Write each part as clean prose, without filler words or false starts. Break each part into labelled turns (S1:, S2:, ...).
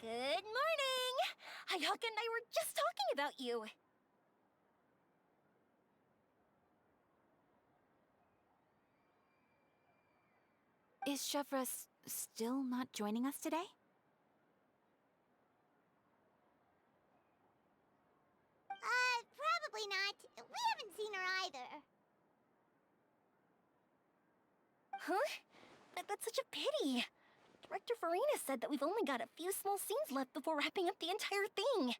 S1: Good morning! Hayaka and I were just talking about you.
S2: Is Chevra still not joining us today?
S3: Probably not. We haven't seen her either.
S1: Huh? That's such a pity. Director Farina said that we've only got a few small scenes left before wrapping up the entire thing.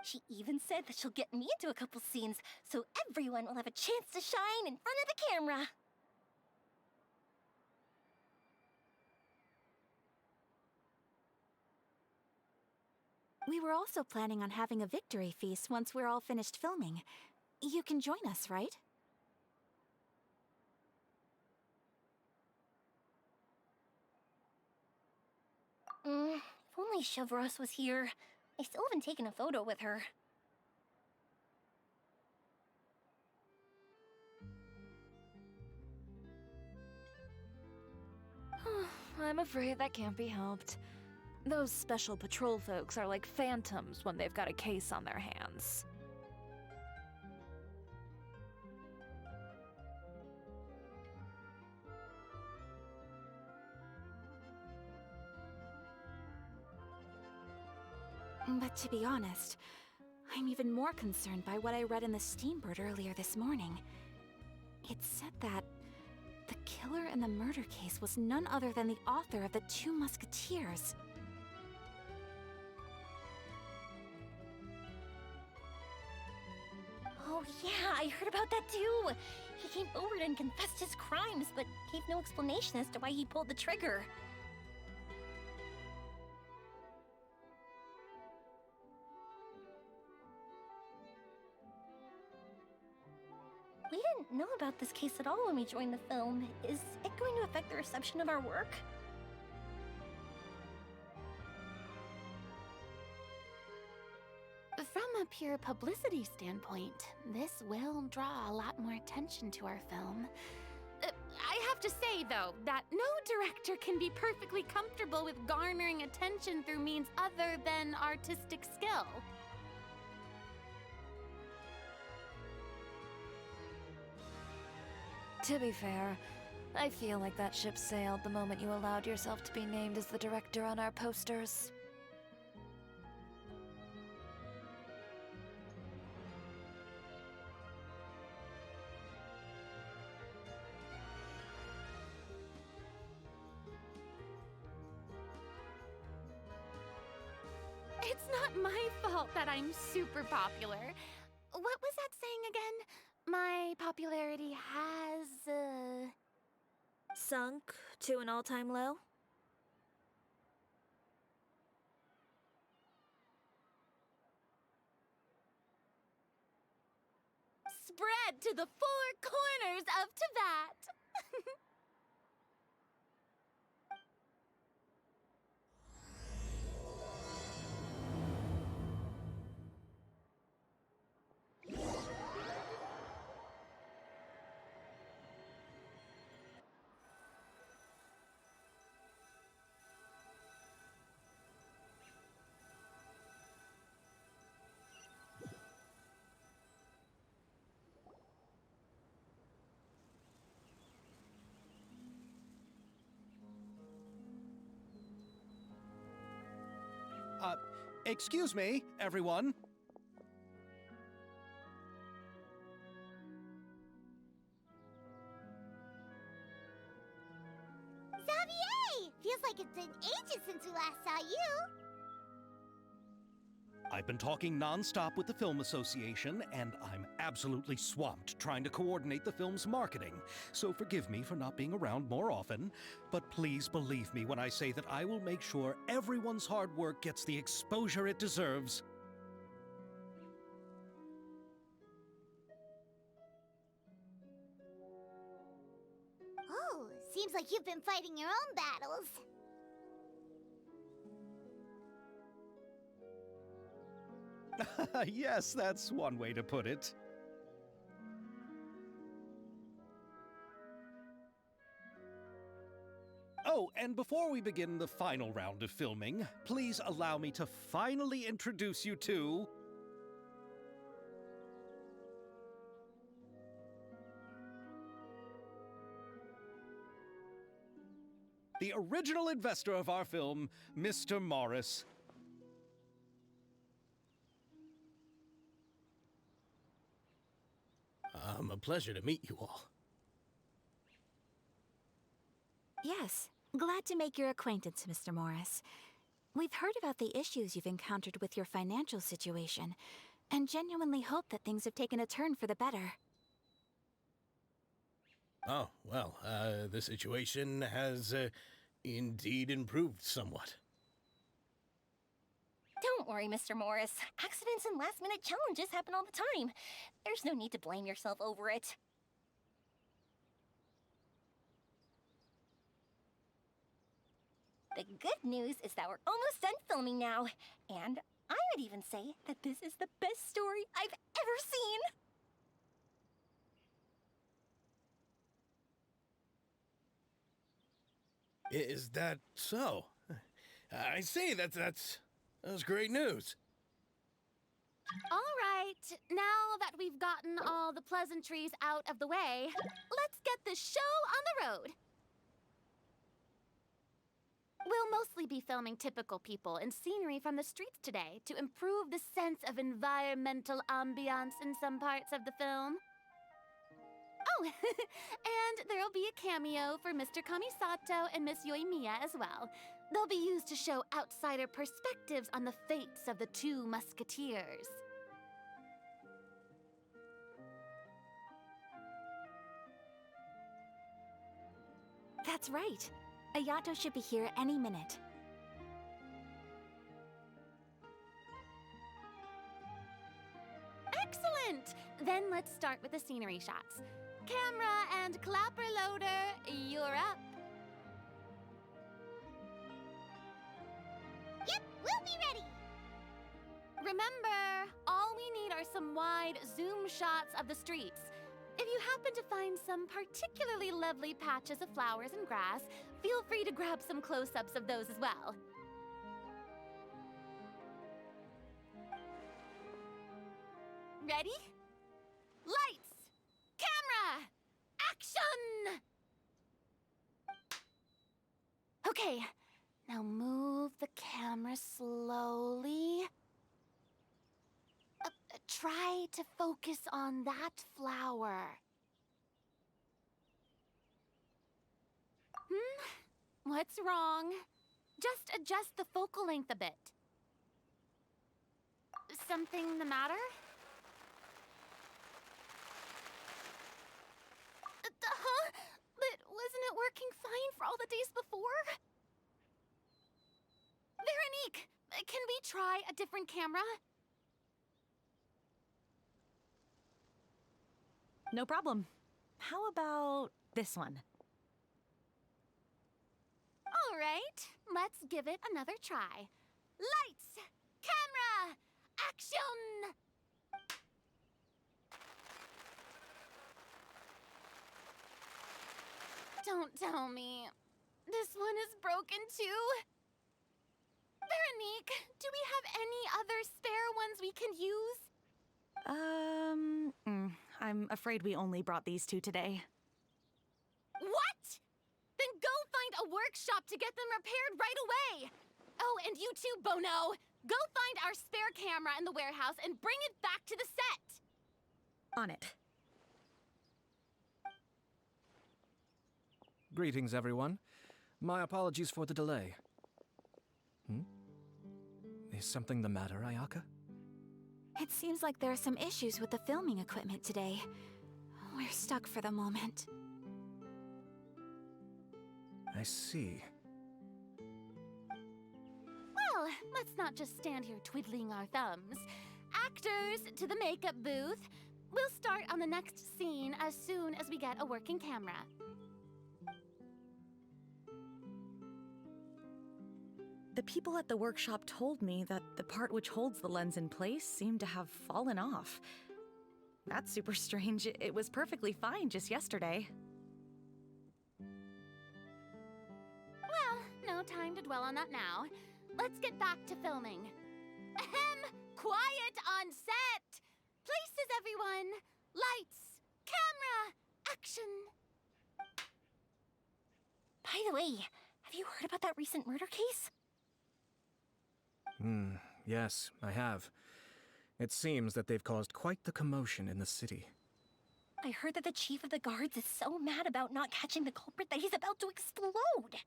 S1: She even said that she'll get me into a couple scenes, so everyone will have a chance to shine in front of the camera.
S2: We were also planning on having a victory feast once we're all finished filming. You can join us, right?
S1: If only Chevros was here. I still haven't taken a photo with her.
S4: I'm afraid that can't be helped. Those special patrol folks are like phantoms when they've got a case on their hands.
S2: But to be honest, I'm even more concerned by what I read in the Steambird earlier this morning. It said that the killer in the murder case was none other than the author of The Two Musketeers.
S1: Oh yeah, I heard about that too. He came forward and confessed his crimes, but gave no explanation as to why he pulled the trigger. We didn't know about this case at all when we joined the film. Is it going to affect the reception of our work?
S5: From a pure publicity standpoint, this will draw a lot more attention to our film. I have to say, though, that no director can be perfectly comfortable with garnering attention through means other than artistic skill.
S4: To be fair, I feel like that ship sailed the moment you allowed yourself to be named as the director on our posters.
S5: It's not my fault that I'm super popular. What was that saying again? My popularity has,
S4: Sunk to an all-time low?
S5: spread to the four corners of Teyvat.
S6: Excuse me, everyone.
S3: Xavier! Feels like it's been ages since we last saw you.
S6: I've been talking non-stop with the Film Association, and I'm absolutely swamped trying to coordinate the film's marketing. So forgive me for not being around more often, but please believe me when I say that I will make sure everyone's hard work gets the exposure it deserves.
S3: Oh, seems like you've been fighting your own battles.
S6: Yes, that's one way to put it. Oh, and before we begin the final round of filming, please allow me to finally introduce you to... the original investor of our film, Mr. Morris.
S7: A pleasure to meet you all.
S2: Yes, glad to make your acquaintance, Mr. Morris. We've heard about the issues you've encountered with your financial situation, and genuinely hope that things have taken a turn for the better.
S7: Oh, well, the situation has indeed improved somewhat.
S1: Don't worry, Mr. Morris. Accidents and last-minute challenges happen all the time. There's no need to blame yourself over it. The good news is that we're almost done filming now. And I would even say that this is the best story I've ever seen.
S7: Is that so? I see, that's great news.
S5: All right, now that we've gotten all the pleasantries out of the way, let's get the show on the road. We'll mostly be filming typical people and scenery from the streets today to improve the sense of environmental ambiance in some parts of the film. Oh, and there'll be a cameo for Mr. Kamisato and Miss Yoimiya as well. They'll be used to show outsider perspectives on the fates of the two musketeers.
S2: That's right. Ayato should be here any minute.
S5: Excellent! Then let's start with the scenery shots. Camera and clapper loader, you're up.
S3: Yep, we'll be ready.
S5: Remember, all we need are some wide zoom shots of the streets. If you happen to find some particularly lovely patches of flowers and grass, feel free to grab some close-ups of those as well. Ready? Lights! Camera! Action! Okay, now move the camera slowly. Try to focus on that flower. What's wrong? Just adjust the focal length a bit. Something the matter? Huh? But wasn't it working fine for all the days before? Veronique, can we try a different camera?
S4: No problem. How about this one?
S5: All right, let's give it another try. Lights! Camera! Action! Don't tell me. This one is broken too? Veronique, do we have any other spare ones we can use?
S4: I'm afraid we only brought these two today.
S5: What? Then go find a workshop to get them repaired right away. Oh, and you too, Bono. Go find our spare camera in the warehouse and bring it back to the set.
S4: On it.
S8: Greetings, everyone. My apologies for the delay. Is something the matter, Ayaka?
S2: It seems like there are some issues with the filming equipment today. We're stuck for the moment.
S8: I see.
S5: Well, let's not just stand here twiddling our thumbs. Actors, to the makeup booth. We'll start on the next scene as soon as we get a working camera.
S4: The people at the workshop told me that the part which holds the lens in place seemed to have fallen off. That's super strange. It was perfectly fine just yesterday.
S5: no time to dwell on that now. Let's get back to filming. Ahem! Quiet on set! Places, everyone! Lights! Camera! Action!
S1: By the way, have you heard about that recent murder case?
S8: Yes, I have. It seems that they've caused quite the commotion in the city.
S1: I heard that the chief of the guards is so mad about not catching the culprit that he's about to explode.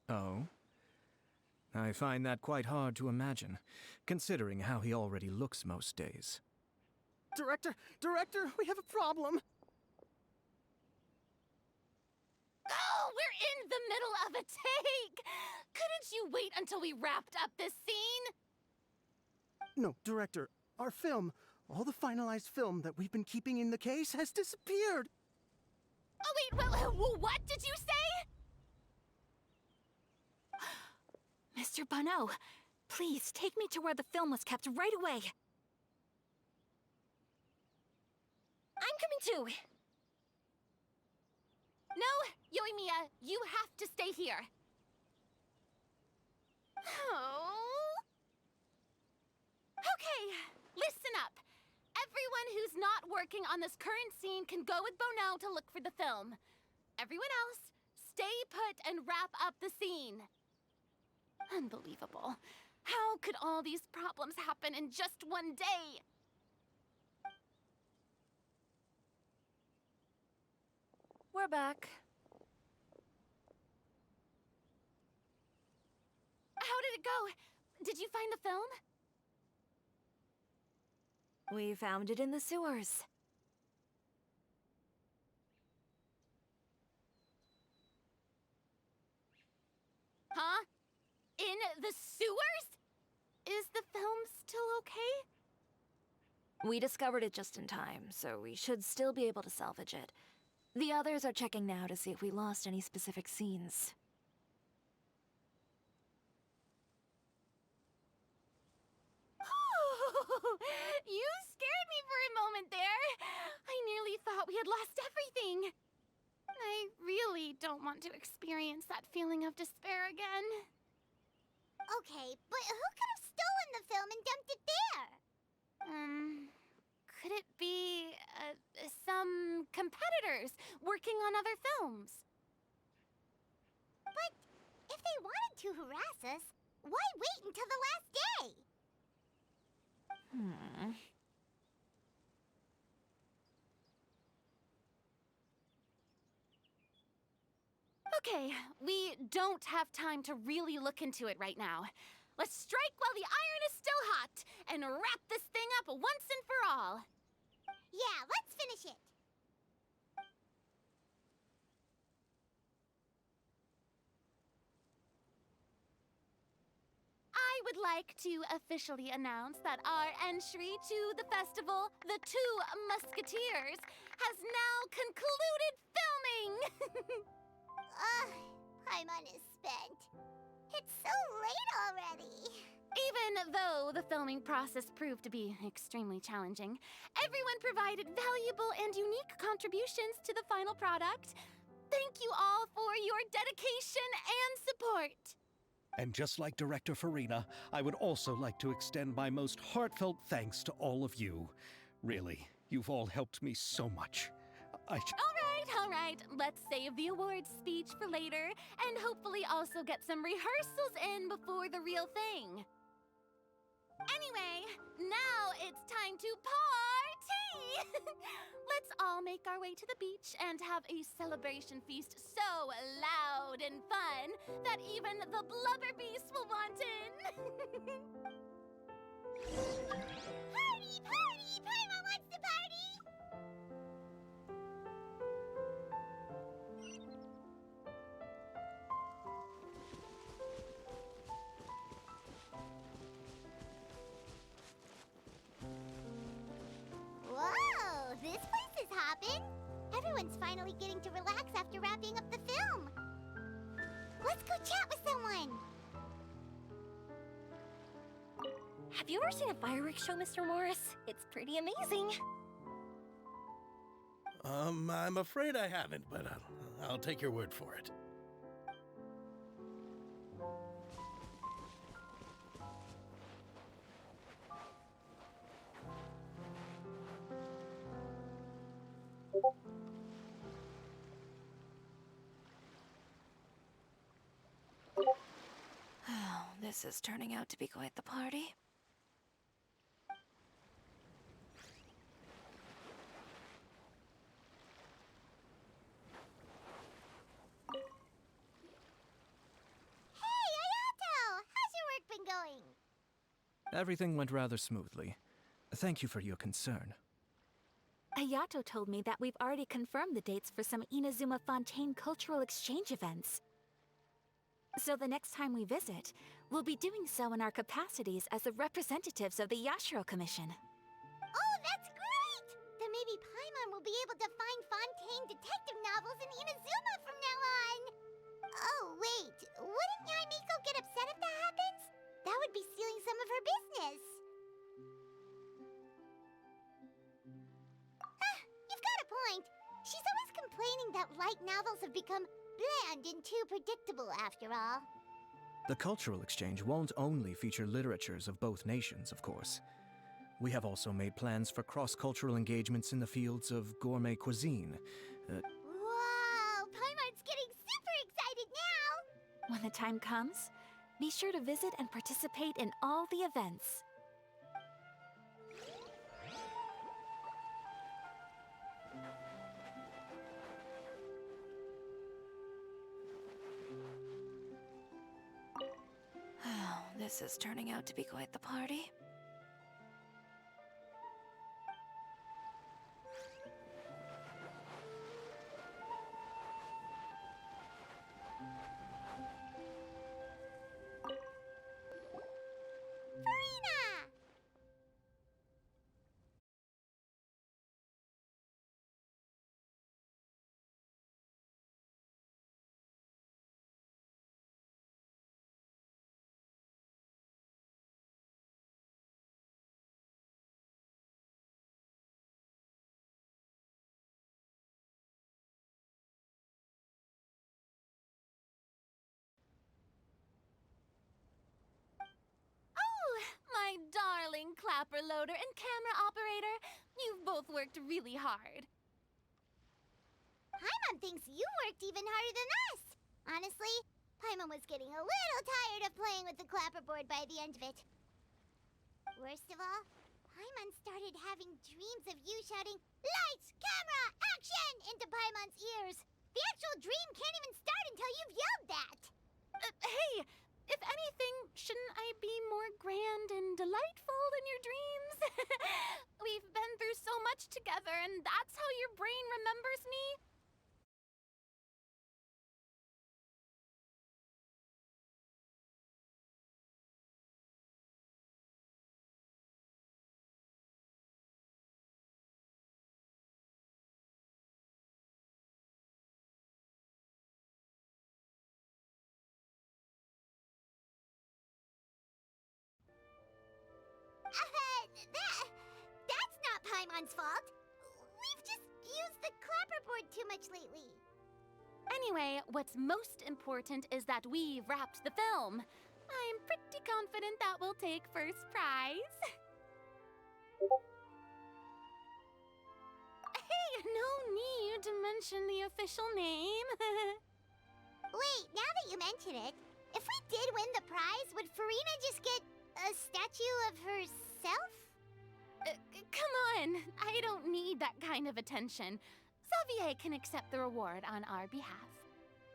S8: Oh? I find that quite hard to imagine, considering how he already looks most days. Director! Director! We have a problem!
S5: Oh, we're in the middle of a take! Couldn't you wait until we wrapped up this scene?
S9: No, Director, our film, all the finalized film that we've been keeping in the case has disappeared!
S5: Oh, wait, well, what did you say?
S2: Mr. Bonneau, please take me to where the film was kept right away.
S1: I'm coming too.
S5: No, Yoimiya, you have to stay here. Oh. Okay, listen up. Everyone who's not working on this current scene can go with Bonneau to look for the film. Everyone else, stay put and wrap up the scene. Unbelievable. How could all these problems happen in just one day?
S2: We're back.
S5: How did it go? Did you find the film?
S2: We found it in the sewers.
S5: Huh? In the sewers? Is the film still okay?
S2: We discovered it just in time, so we should still be able to salvage it. The others are checking now to see if we lost any specific scenes.
S5: You scared me for a moment there. I nearly thought we had lost everything. I really don't want to experience that feeling of despair again.
S3: Okay, but who could have stolen the film and dumped it there?
S5: Could it be, some competitors working on other films?
S3: But if they wanted to harass us, why wait until the last day?
S5: Okay, we don't have time to really look into it right now. Let's strike while the iron is still hot and wrap this thing up once and for all.
S3: Yeah, let's finish it.
S5: I would like to officially announce that our entry to the festival, The Two Musketeers, has now concluded filming!
S3: Paimon is spent. It's so late already.
S5: Even though the filming process proved to be extremely challenging, everyone provided valuable and unique contributions to the final product. Thank you all for your dedication and support.
S6: And just like Director Farina, I would also like to extend my most heartfelt thanks to all of you. Really, you've all helped me so much.
S5: All right. Let's save the awards speech for later, and hopefully also get some rehearsals in before the real thing. Anyway, now it's time to party! Let's all make our way to the beach and have a celebration feast so loud and fun that even the blubber beast will want in.
S3: Party! Party! Paimon wants to party! Whoa! This place is hopping! Everyone's finally getting to relax after wrapping up the film. Let's go chat with someone!
S1: Have you ever seen a fireworks show, Mr. Morris? It's pretty amazing.
S7: I'm afraid I haven't, but I'll take your word for it.
S2: Oh, this is turning out to be quite the party.
S3: Hey, Ayato! How's your work been going?
S8: Everything went rather smoothly. Thank you for your concern.
S2: Ayato told me that we've already confirmed the dates for some Inazuma Fontaine cultural exchange events. So the next time we visit, we'll be doing so in our capacities as the representatives of the Yashiro Commission.
S3: Oh, that's great! Then maybe Paimon will be able to find Fontaine detective novels in Inazuma from now on! Oh, wait. Wouldn't Yaimiko get upset if that happens? That would be stealing some of her business. You've got a point. She's always complaining that light novels have become bland and too predictable after all.
S8: The cultural exchange won't only feature literatures of both nations, of course. We have also made plans for cross-cultural engagements in the fields of gourmet cuisine.
S3: Wow! Paimon's getting super excited now!
S2: When the time comes, be sure to visit and participate in all the events. Oh, this is turning out to be quite the party.
S3: Farina!
S5: Oh, my darling clapper loader and camera operator. You've both worked really hard.
S3: Paimon thinks you worked even harder than us. Honestly, Paimon was getting a little tired of playing with the clapperboard by the end of it. Worst of all, Paimon started having dreams of you shouting, "Lights, camera, action!" into Paimon's ears. The actual dream can't even start until you've yelled that.
S5: Hey, if anything, shouldn't I be more grand and delightful than your dreams? We've been through so much together, and that's how your brain remembers me?
S3: That's not Paimon's fault. We've just used the clapperboard too much lately.
S5: Anyway, what's most important is that we've wrapped the film. I'm pretty confident that we'll take first prize. Hey, no need to mention the official name.
S3: Wait, now that you mention it, if we did win the prize, would Farina just get a statue of herself?
S5: Come on, I don't need that kind of attention. Xavier can accept the reward on our behalf.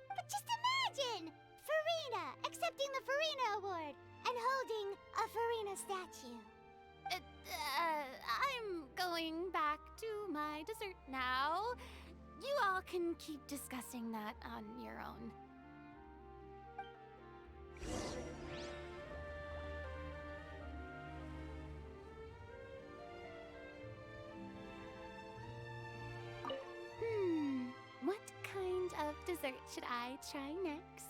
S3: But just imagine! Farina accepting the Farina Award and holding a Farina statue.
S5: I'm going back to my dessert now. You all can keep discussing that on your own. What kind of dessert should I try next?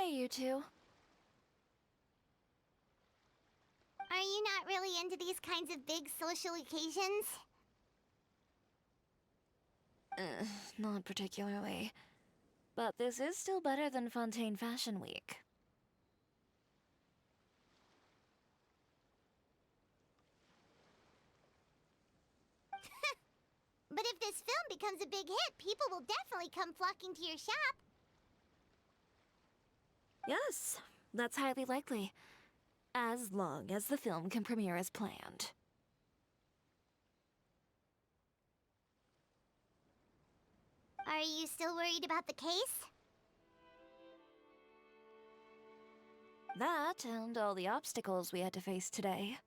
S2: say, you two.
S3: Are you not really into these kinds of big social occasions?
S2: Not particularly. But this is still better than Fontaine Fashion Week.
S3: But if this film becomes a big hit, people will definitely come flocking to your shop.
S2: Yes, that's highly likely. As long as the film can premiere as planned.
S3: Are you still worried about the case?
S2: That and all the obstacles we had to face today.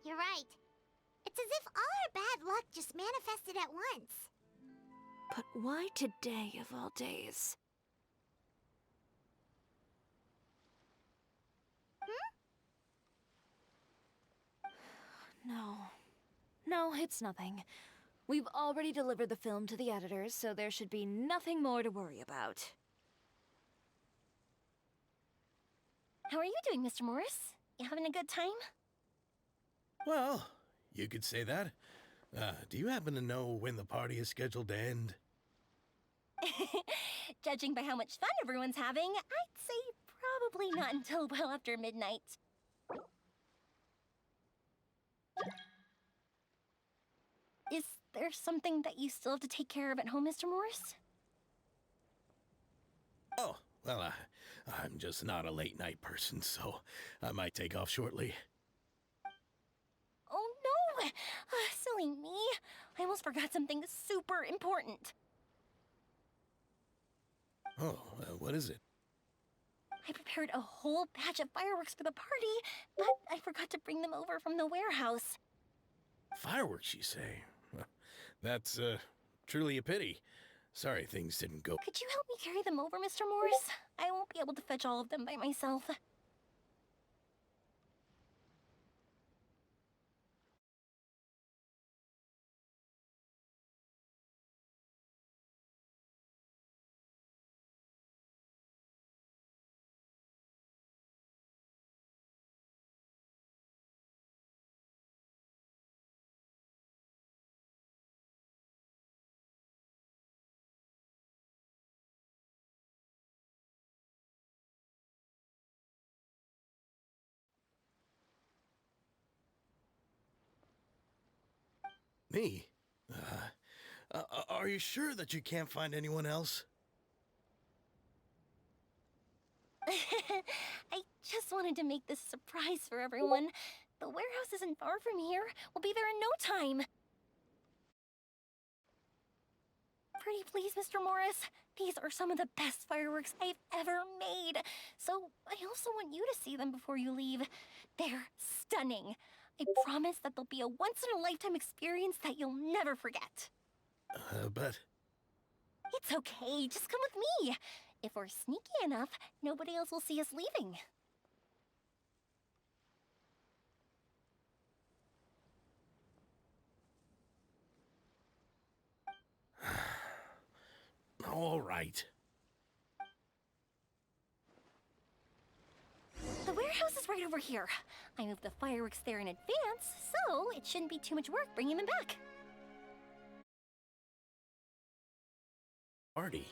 S3: You're right. It's as if all our bad luck just manifested at once.
S2: But why today of all days? No. No, it's nothing. We've already delivered the film to the editors, so there should be nothing more to worry about.
S1: How are you doing, Mr. Morris? You having a good time?
S7: Well, you could say that. Do you happen to know when the party is scheduled to end?
S1: Judging by how much fun everyone's having, I'd say probably not until well after midnight. Is there something that you still have to take care of at home, Mr. Morris?
S7: Oh, well, I'm just not a late night person, so I might take off shortly.
S1: Oh no! Silly me. I almost forgot something super important.
S7: Oh, what is it?
S1: I prepared a whole batch of fireworks for the party, but I forgot to bring them over from the warehouse.
S7: Fireworks, you say? Well, that's, truly a pity. Sorry things didn't go.
S1: Could you help me carry them over, Mr. Morris? I won't be able to fetch all of them by myself.
S7: Me? Are you sure that you can't find anyone else?
S1: I just wanted to make this a surprise for everyone. The warehouse isn't far from here. We'll be there in no time. Pretty please, Mr. Morris. These are some of the best fireworks I've ever made. So I also want you to see them before you leave. They're stunning. I promise that they'll be a once-in-a-lifetime experience that you'll never forget.
S7: But...
S1: It's okay. Just come with me. If we're sneaky enough, nobody else will see us leaving.
S7: all right.
S1: The warehouse is right over here. I moved the fireworks there in advance, so it shouldn't be too much work bringing them back.
S7: Party.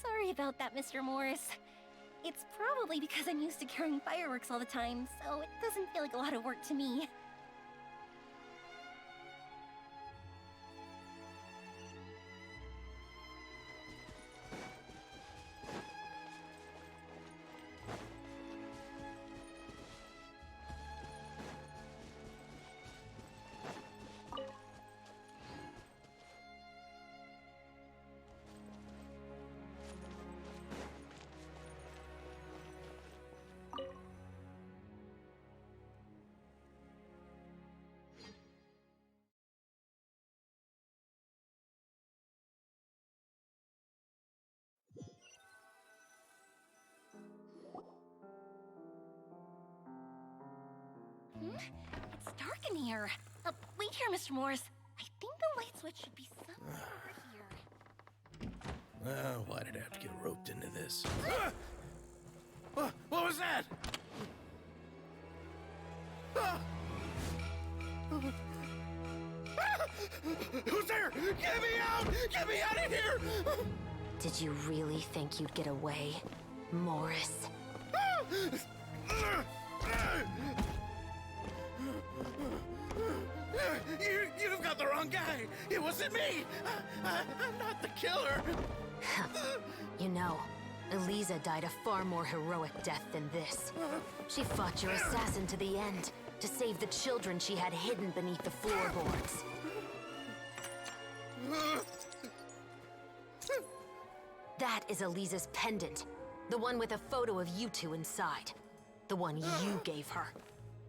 S1: Sorry about that, Mr. Morris. It's probably because I'm used to carrying fireworks all the time, so it doesn't feel like a lot of work to me. It's dark in here. Wait here, Mr. Morris. I think the light switch should be somewhere over here.
S7: Why did I have to get roped into this? What was that? Who's there? Get me out! Get me out of here!
S5: Did you really think you'd get away, Morris?
S7: You've got the wrong guy. It wasn't me. I'm not the killer.
S5: You know, Eliza died a far more heroic death than this. She fought your assassin to the end, to save the children she had hidden beneath the floorboards. That is Eliza's pendant. The one with a photo of you two inside. The one you gave her.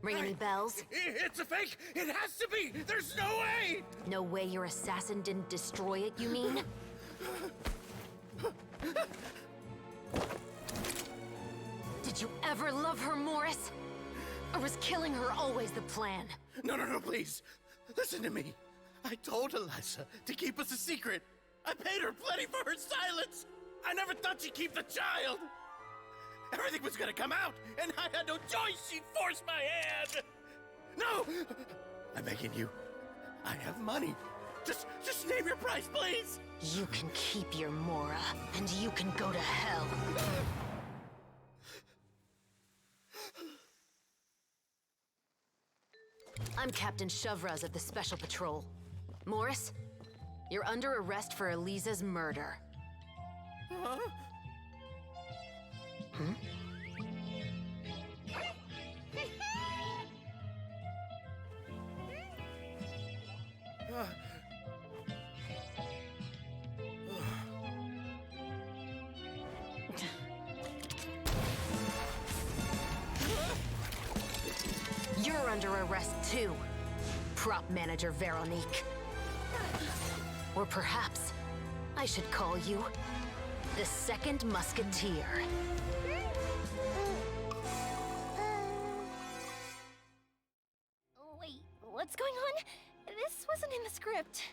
S5: Ring any bells?
S7: It's a fake! It has to be! There's no way!
S5: No way your assassin didn't destroy it, you mean? Did you ever love her, Morris? Or was killing her always the plan?
S7: No, please. Listen to me. I told Eliza to keep us a secret. I paid her plenty for her silence. I never thought she'd keep the child. Everything was gonna come out, and I had no choice. She'd force my hand. No! I'm begging you. I have money. Just name your price, please.
S5: You can keep your Mora, and you can go to hell. I'm Captain Shovraz of the Special Patrol. Morris, you're under arrest for Eliza's murder.
S7: Huh?
S5: You're under arrest too, prop manager Veronique. Or perhaps I should call you the Second Musketeer.
S1: Wait, what's going on? This wasn't in the script.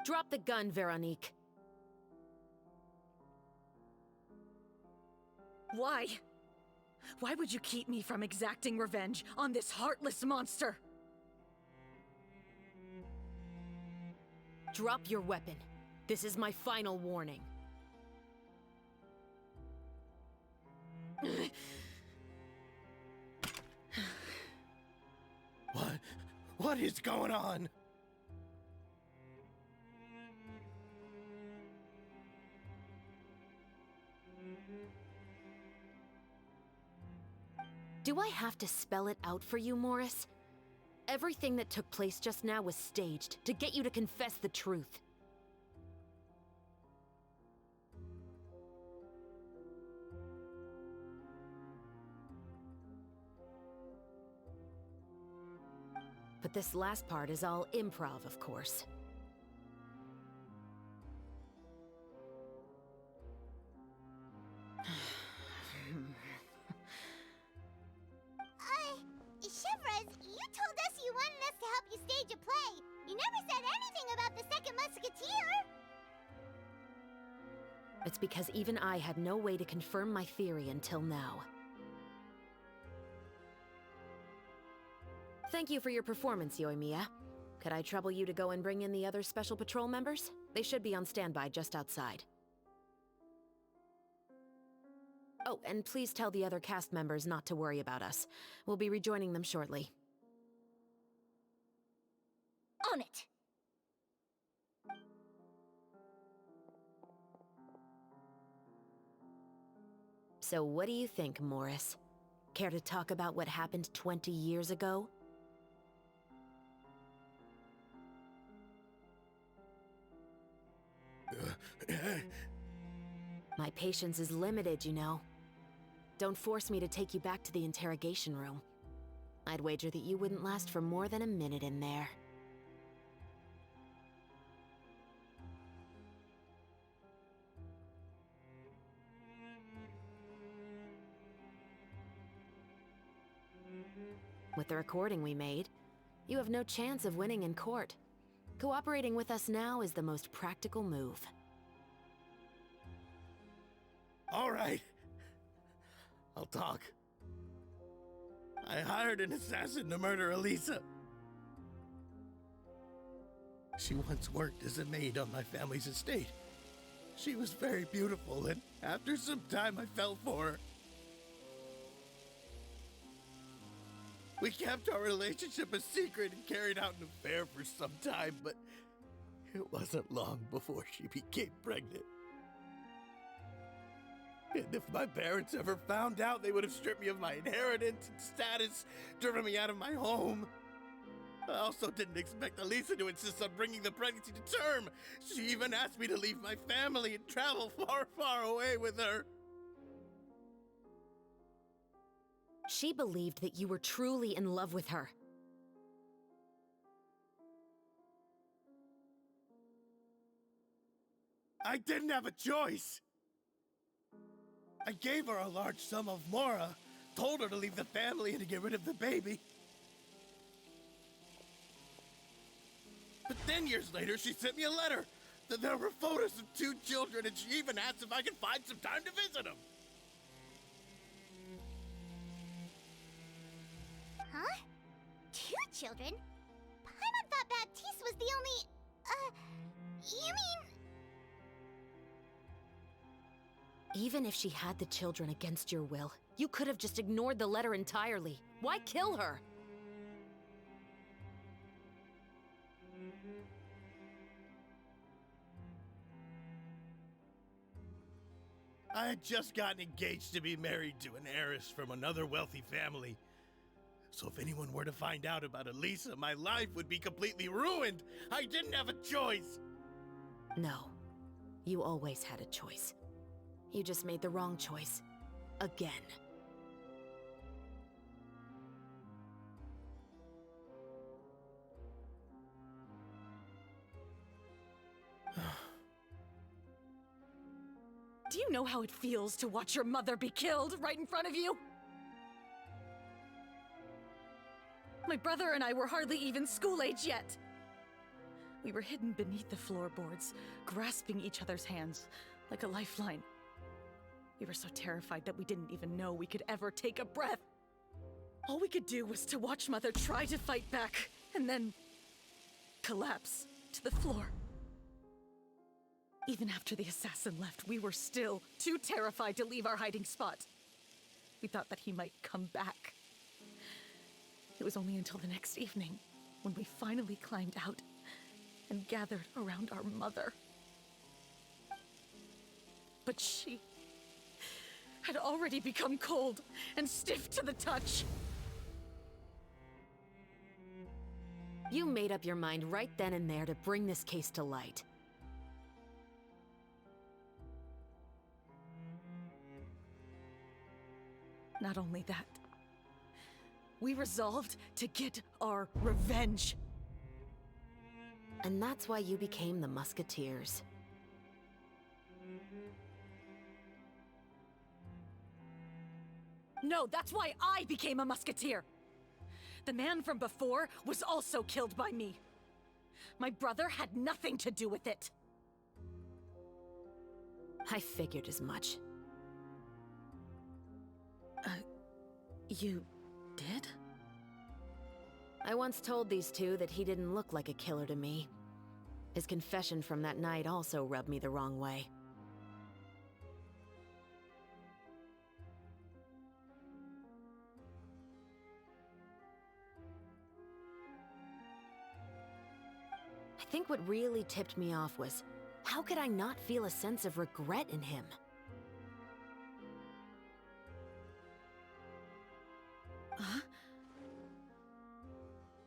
S5: Drop the gun, Veronique.
S4: Why? Why would you keep me from exacting revenge on this heartless monster?
S5: Drop your weapon. This is my final warning.
S7: What is going on?
S5: Do I have to spell it out for you, Morris? Everything that took place just now was staged to get you to confess the truth. But this last part is all improv, of course.
S3: Shivers, you told us you wanted us to help you stage a play. You never said anything about the Second Musketeer.
S5: It's because even I had no way to confirm my theory until now.
S10: Thank you for your performance, Yoimiya. Could I trouble you to go and bring in the other Special Patrol members? They should be on standby just outside. Oh, and please tell the other cast members not to worry about us. We'll be rejoining them shortly.
S1: On it!
S10: So what do you think, Morris? Care to talk about what happened 20 years ago? My patience is limited, you know. Don't force me to take you back to the interrogation room. I'd wager that you wouldn't last for more than a minute in there. With the recording we made, you have no chance of winning in court. Cooperating with us now is the most practical move.
S7: All right. I'll talk. I hired an assassin to murder Elisa. She once worked as a maid on my family's estate. She was very beautiful, and after some time I fell for her. We kept our relationship a secret and carried out an affair for some time, but it wasn't long before she became pregnant. And if my parents ever found out, they would have stripped me of my inheritance and status, driven me out of my home. I also didn't expect Elisa to insist on bringing the pregnancy to term. She even asked me to leave my family and travel far, far away with her.
S10: She believed that you were truly in love with her.
S7: I didn't have a choice. I gave her a large sum of mora, told her to leave the family and to get rid of the baby. But then years later, she sent me a letter. There were photos of 2 children, and she even asked if I could find some time to visit them.
S3: Huh? 2 children? Paimon thought Baptiste was the only... you mean...
S10: Even if she had the children against your will, you could have just ignored the letter entirely. Why kill her?
S7: I had just gotten engaged to be married to an heiress from another wealthy family. So if anyone were to find out about Elisa, my life would be completely ruined. I didn't have a choice.
S10: No. You always had a choice. You just made the wrong choice. Again.
S4: Do you know how it feels to watch your mother be killed right in front of you? My brother and I were hardly even school age yet. We were hidden beneath the floorboards, grasping each other's hands like a lifeline. We were so terrified that we didn't even know we could ever take a breath. All we could do was to watch Mother try to fight back, and then collapse to the floor. Even after the assassin left, we were still too terrified to leave our hiding spot. We thought that he might come back. It was only until the next evening when we finally climbed out and gathered around our mother. But she had already become cold and stiff to the touch.
S10: You made up your mind right then and there to bring this case to light.
S4: Not only that, we resolved to get our revenge.
S10: And that's why you became the Musketeers.
S4: No, that's why I became a musketeer. The man from before was also killed by me. My brother had nothing to do with it.
S10: I figured as much.
S4: You did?
S10: I once told these two that he didn't look like a killer to me. His confession from that night also rubbed me the wrong way. I think what really tipped me off was, how could I not feel a sense of regret in him?
S4: Huh?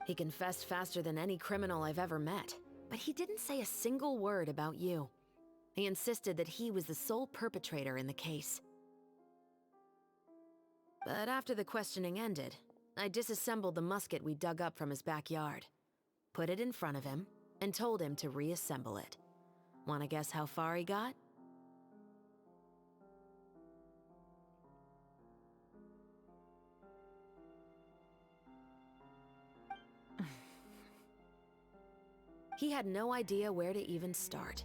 S10: He confessed faster than any criminal I've ever met, but he didn't say a single word about you. He insisted that he was the sole perpetrator in the case. But after the questioning ended, I disassembled the musket we dug up from his backyard, put it in front of him, and told him to reassemble it. Wanna guess how far he got? He had no idea where to even start.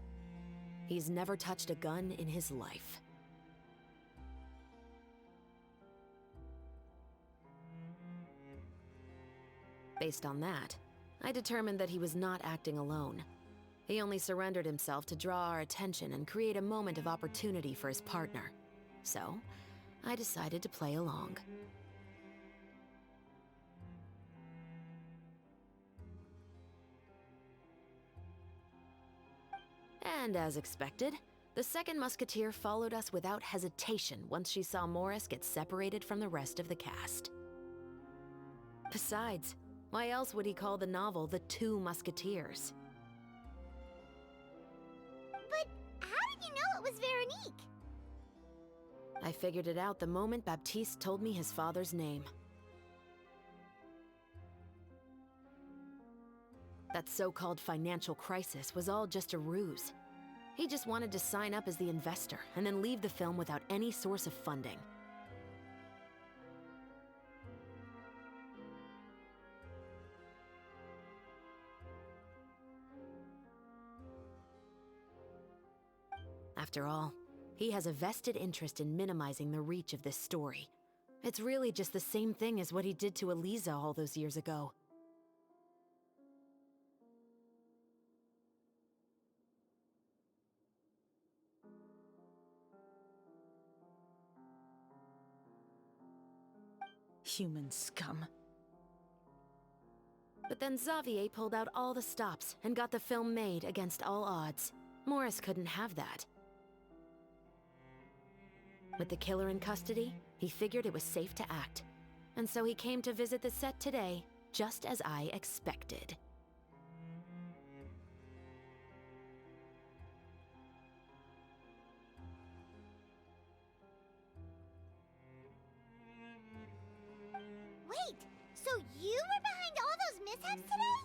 S10: He's never touched a gun in his life. Based on that, I determined that he was not acting alone. He only surrendered himself to draw our attention and create a moment of opportunity for his partner. So, I decided to play along. And as expected, the second musketeer followed us without hesitation once she saw Morris get separated from the rest of the cast. Besides, why else would he call the novel The Two Musketeers?
S3: But how did you know it was Veronique?
S10: I figured it out the moment Baptiste told me his father's name. That so-called financial crisis was all just a ruse. He just wanted to sign up as the investor and then leave the film without any source of funding. After all, he has a vested interest in minimizing the reach of this story. It's really just the same thing as what he did to Eliza all those years ago.
S4: Human scum.
S10: But then Xavier pulled out all the stops and got the film made against all odds. Morris couldn't have that. With the killer in custody, he figured it was safe to act. And so he came to visit the set today, just as I expected.
S3: Wait, so you were behind all those mishaps today?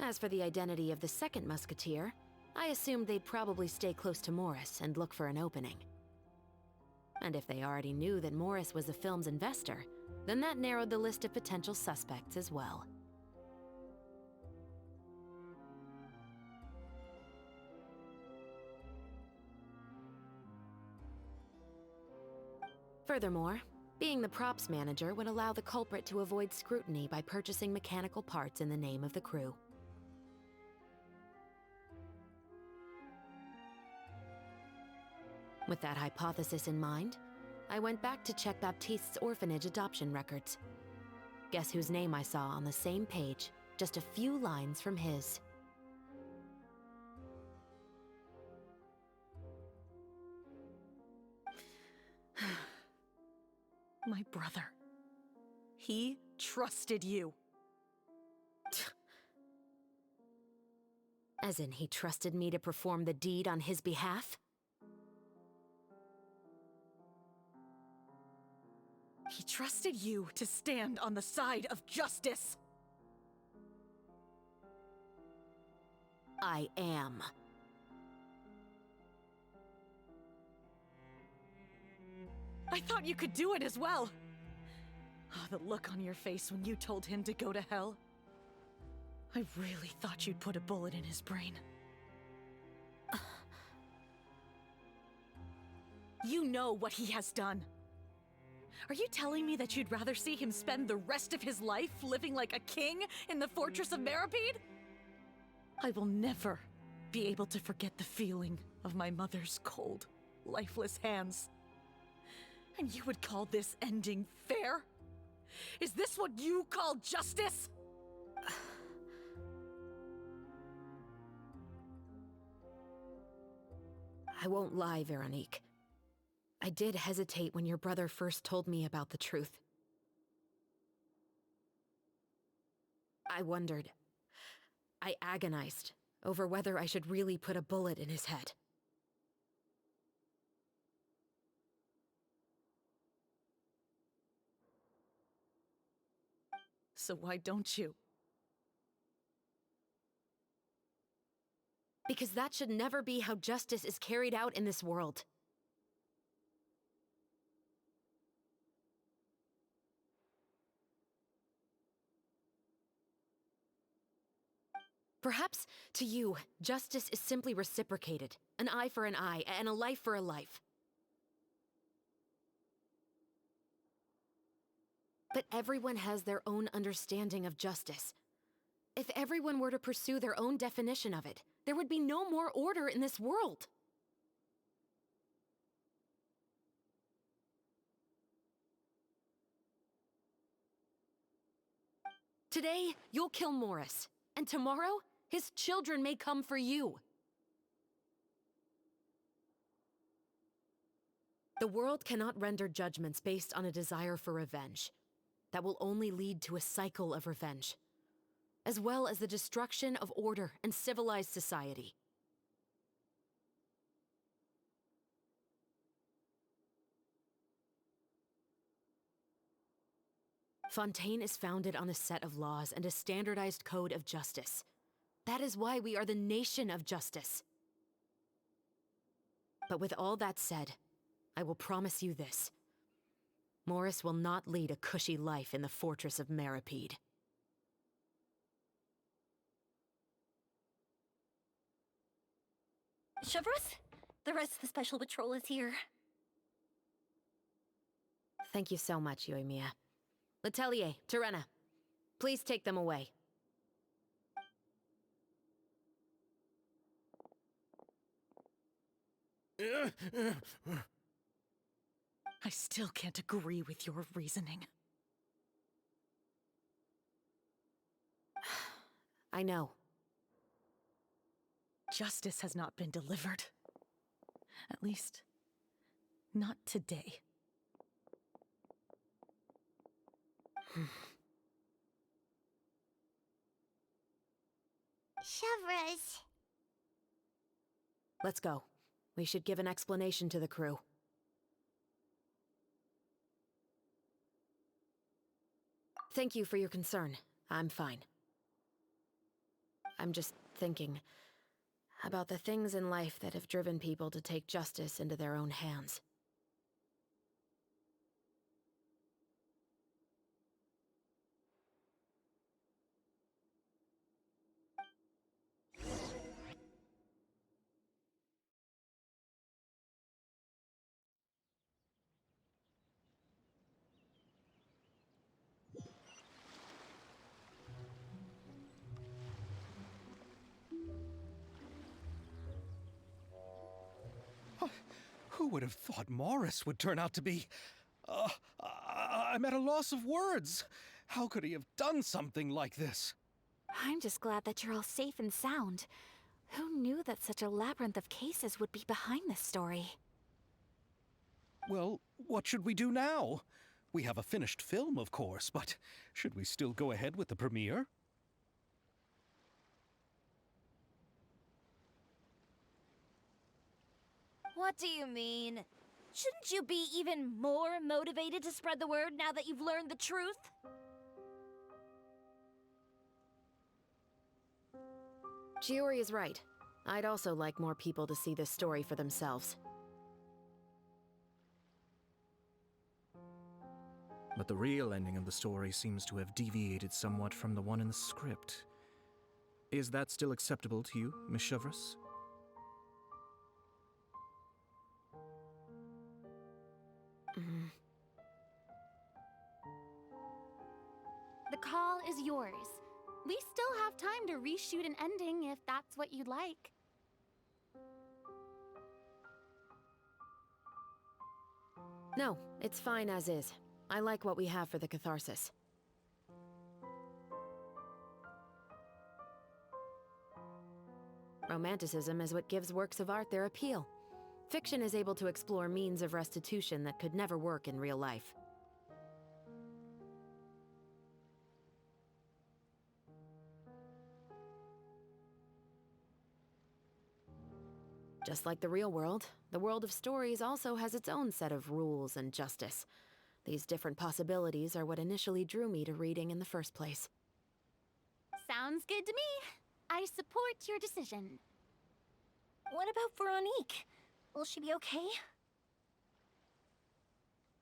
S10: As for the identity of the second musketeer, I assumed they'd probably stay close to Morris and look for an opening. And if they already knew that Morris was the film's investor, then that narrowed the list of potential suspects as well. Furthermore, being the props manager would allow the culprit to avoid scrutiny by purchasing mechanical parts in the name of the crew. With that hypothesis in mind, I went back to check Baptiste's orphanage adoption records. Guess whose name I saw on the same page, just a few lines from his.
S4: My brother. He trusted you.
S10: As in, he trusted me to perform the deed on his behalf?
S4: He trusted you to stand on the side of justice.
S10: I am.
S4: I thought you could do it as well. Oh, the look on your face when you told him to go to hell. I really thought you'd put a bullet in his brain. You know what he has done. Are you telling me that you'd rather see him spend the rest of his life living like a king in the fortress of Meripede? I will never be able to forget the feeling of my mother's cold, lifeless hands. And you would call this ending fair? Is this what you call justice?
S10: I won't lie, Veronique. I did hesitate when your brother first told me about the truth. I wondered. I agonized over whether I should really put a bullet in his head.
S4: So why don't you?
S10: Because that should never be how justice is carried out in this world. Perhaps, to you, justice is simply reciprocated. An eye for an eye, and a life for a life. But everyone has their own understanding of justice. If everyone were to pursue their own definition of it, there would be no more order in this world. Today, you'll kill Morris, and tomorrow, his children may come for you. The world cannot render judgments based on a desire for revenge. That will only lead to a cycle of revenge, as well as the destruction of order and civilized society. Fontaine is founded on a set of laws and a standardized code of justice. That is why we are the nation of justice. But with all that said, I will promise you this. Morris will not lead a cushy life in the fortress of Meripede.
S1: Chevreuse, the rest of the Special Patrol is here.
S10: Thank you so much, Yoimiya. Letelier, Terena, please take them away.
S4: I still can't agree with your reasoning.
S10: I know.
S4: Justice has not been delivered. At least, not today.
S3: Chevreuse.
S10: Let's go. We should give an explanation to the crew. Thank you for your concern. I'm fine. I'm just thinking about the things in life that have driven people to take justice into their own hands.
S6: Who would have thought Morris would turn out to be... I'm at a loss of words. How could he have done something like this?
S2: I'm just glad that you're all safe and sound. Who knew that such a labyrinth of cases would be behind this story?
S6: Well, what should we do now? We have a finished film, of course, but should we still go ahead with the premiere?
S11: What do you mean? Shouldn't you be even more motivated to spread the word now that you've learned the truth?
S10: Chiori is right. I'd also like more people to see this story for themselves.
S8: But the real ending of the story seems to have deviated somewhat from the one in the script. Is that still acceptable to you, Miss Chevreuse?
S5: The call is yours. We still have time to reshoot an ending if that's what you'd like.
S10: No, it's fine as is. I like what we have for the catharsis. Romanticism is what gives works of art their appeal. Fiction is able to explore means of restitution that could never work in real life. Just like the real world, the world of stories also has its own set of rules and justice. These different possibilities are what initially drew me to reading in the first place.
S5: Sounds good to me. I support your decision.
S1: What about Veronique? Will she be okay?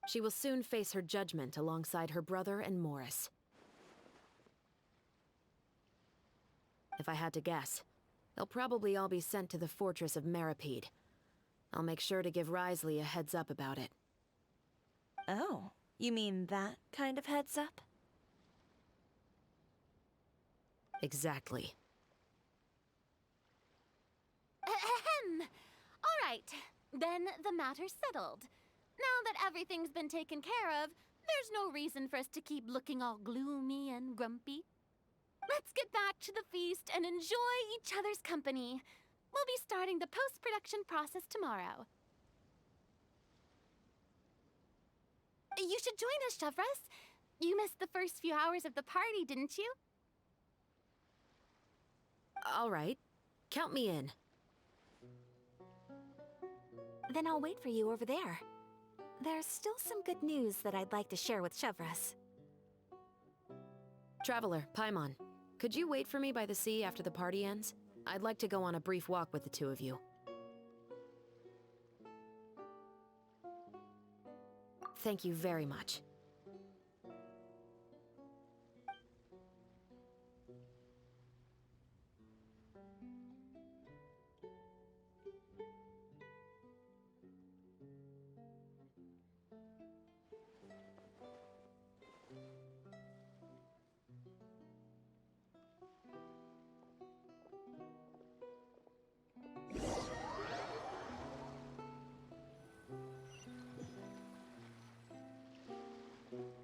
S10: She will soon face her judgment alongside her brother and Morris. If I had to guess, they'll probably all be sent to the fortress of Meripede. I'll make sure to give Risley a heads up about it.
S11: Oh, you mean that kind of heads up?
S10: Exactly.
S5: Ahem. All right, then the matter's settled. Now that everything's been taken care of, there's no reason for us to keep looking all gloomy and grumpy. Let's get back to the feast and enjoy each other's company. We'll be starting the post-production process tomorrow. You should join us, Chevres. You missed the first few hours of the party, didn't you?
S10: All right. Count me in.
S2: Then I'll wait for you over there. There's still some good news that I'd like to share with Chevres.
S10: Traveler, Paimon, could you wait for me by the sea after the party ends? I'd like to go on a brief walk with the two of you. Thank you very much.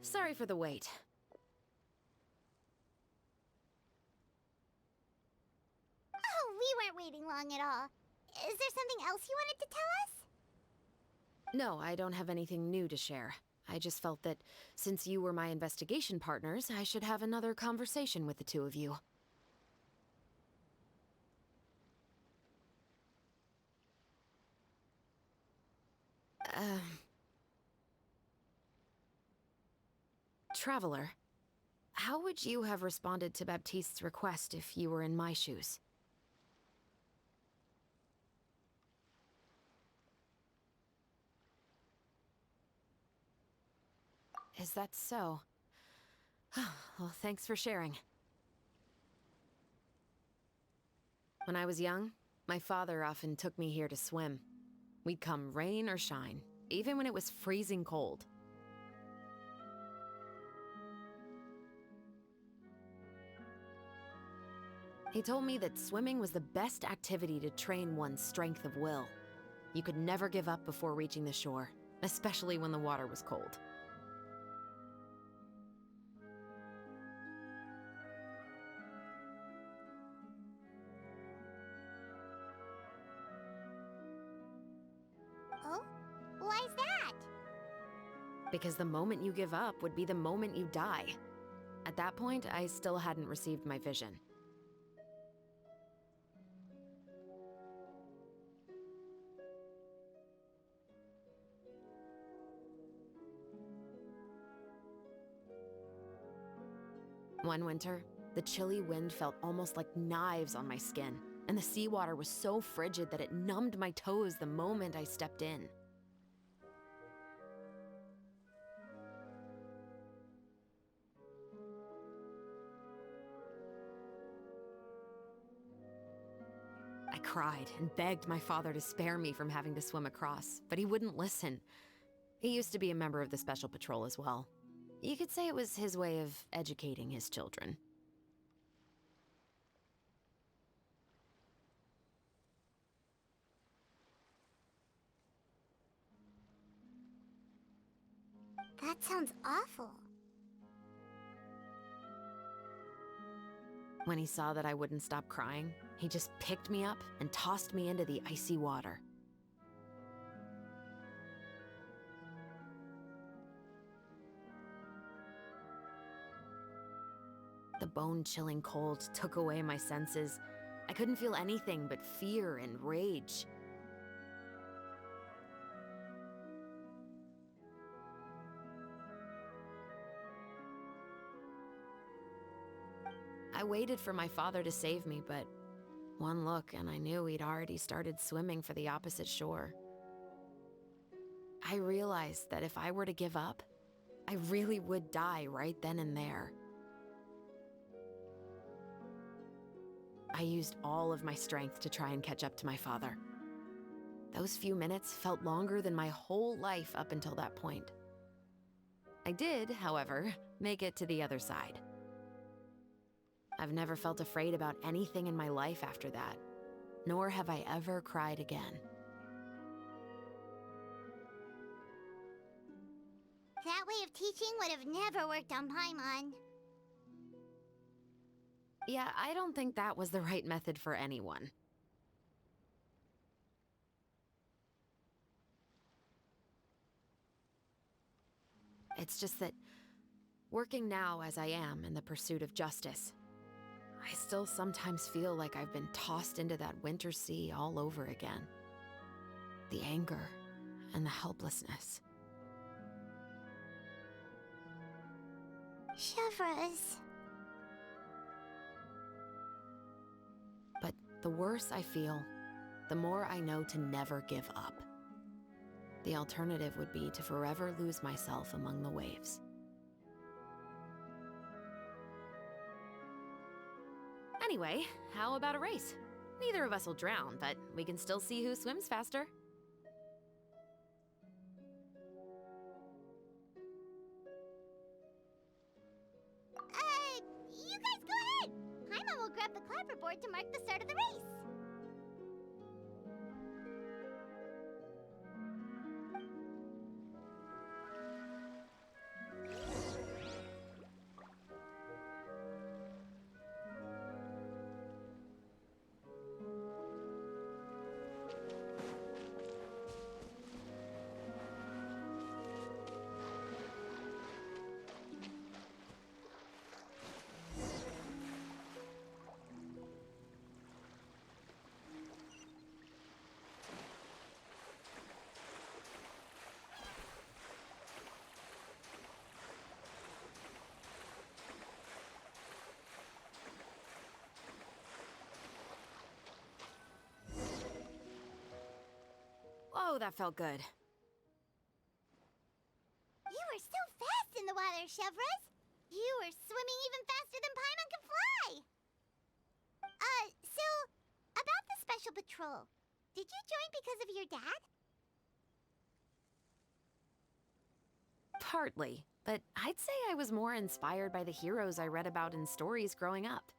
S10: Sorry for the wait.
S3: Oh, we weren't waiting long at all. Is there something else you wanted to tell us?
S10: No, I don't have anything new to share. I just felt that since you were my investigation partners, I should have another conversation with the two of you. Traveler, how would you have responded to Baptiste's request if you were in my shoes? Is that so? Well, thanks for sharing. When I was young, my father often took me here to swim. We'd come rain or shine, even when it was freezing cold. He told me that swimming was the best activity to train one's strength of will. You could never give up before reaching the shore, especially when the water was cold.
S3: Oh? Why's that?
S10: Because the moment you give up would be the moment you die. At that point, I still hadn't received my vision. One winter, the chilly wind felt almost like knives on my skin, and the seawater was so frigid that it numbed my toes the moment I stepped in. I cried and begged my father to spare me from having to swim across, but he wouldn't listen. He used to be a member of the Special Patrol as well. You could say it was his way of educating his children.
S3: That sounds awful.
S10: When he saw that I wouldn't stop crying, he just picked me up and tossed me into the icy water. The bone-chilling cold took away my senses. I couldn't feel anything but fear and rage. I waited for my father to save me, but one look and I knew he'd already started swimming for the opposite shore. I realized that if I were to give up, I really would die right then and there. I used all of my strength to try and catch up to my father. Those few minutes felt longer than my whole life up until that point. I did, however, make it to the other side. I've never felt afraid about anything in my life after that, nor have I ever cried again.
S3: That way of teaching would have never worked on Paimon.
S10: Yeah, I don't think that was the right method for anyone. It's just that, working now as I am in the pursuit of justice, I still sometimes feel like I've been tossed into that winter sea all over again. The anger and the helplessness.
S3: Chevres.
S10: But the worse I feel, the more I know to never give up. The alternative would be to forever lose myself among the waves. Anyway, how about a race? Neither of us will drown, but we can still see who swims faster.
S3: You guys go ahead! Paimon will grab the clapperboard to mark the start of the race.
S10: Whoa, that felt good.
S3: You were so fast in the water, Chevres! You were swimming even faster than Paimon can fly! So, about the special patrol, did you join because of your dad?
S10: Partly, but I'd say I was more inspired by the heroes I read about in stories growing up.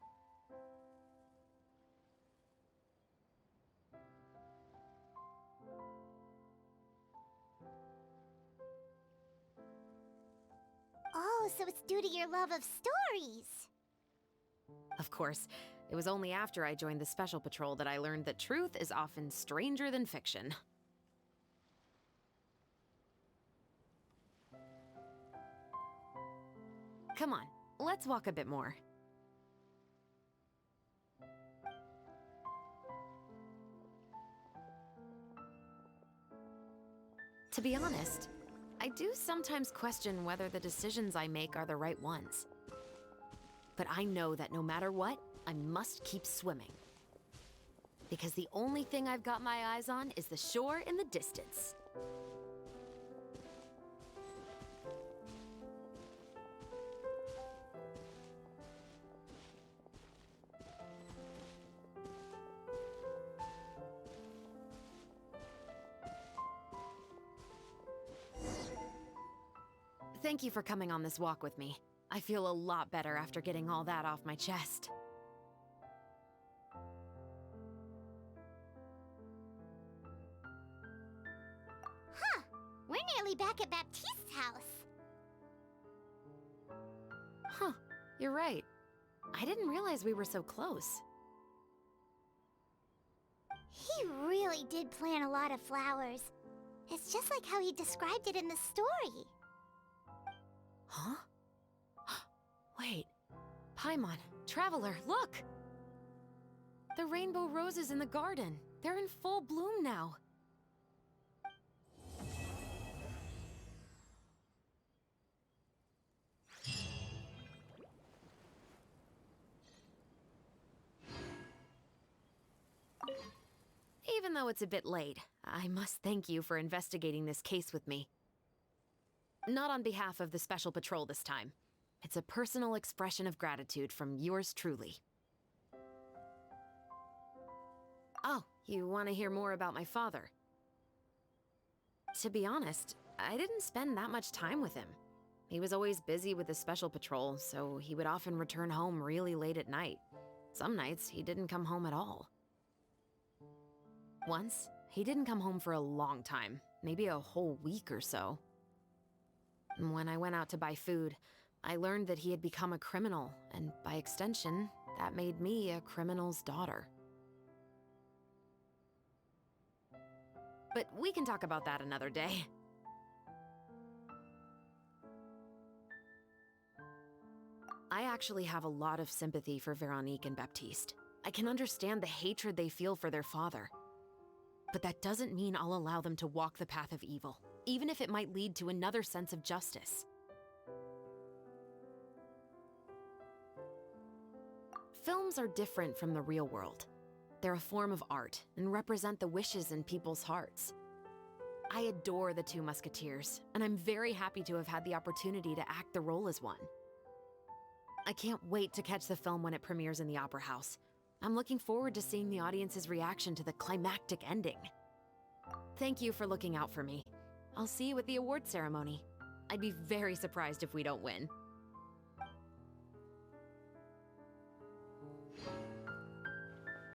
S3: Oh, so it's due to your love of stories.
S10: Of course, it was only after I joined the Special Patrol that I learned that truth is often stranger than fiction. Come on, let's walk a bit more. To be honest, I do sometimes question whether the decisions I make are the right ones. But I know that no matter what, I must keep swimming. Because the only thing I've got my eyes on is the shore in the distance. Thank you for coming on this walk with me. I feel a lot better after getting all that off my chest.
S3: Huh. We're nearly back at Baptiste's house.
S10: Huh, you're right. I didn't realize we were so close.
S3: He really did plant a lot of flowers. It's just like how he described it in the story.
S10: Huh? Wait. Paimon, Traveler, look! The rainbow roses in the garden. They're in full bloom now. Even though it's a bit late, I must thank you for investigating this case with me. Not on behalf of the Special Patrol this time. It's a personal expression of gratitude from yours truly. Oh, you want to hear more about my father? To be honest, I didn't spend that much time with him. He was always busy with the Special Patrol, so he would often return home really late at night. Some nights, he didn't come home at all. Once, he didn't come home for a long time, maybe a whole week or so. When I went out to buy food, I learned that he had become a criminal, and by extension, that made me a criminal's daughter. But we can talk about that another day. I actually have a lot of sympathy for Veronique and Baptiste. I can understand the hatred they feel for their father. But that doesn't mean I'll allow them to walk the path of evil, even if it might lead to another sense of justice. Films are different from the real world. They're a form of art and represent the wishes in people's hearts. I adore the Two Musketeers, and I'm very happy to have had the opportunity to act the role as one. I can't wait to catch the film when it premieres in the Opera House. I'm looking forward to seeing the audience's reaction to the climactic ending. Thank you for looking out for me. I'll see you at the award ceremony. I'd be very surprised if we don't win.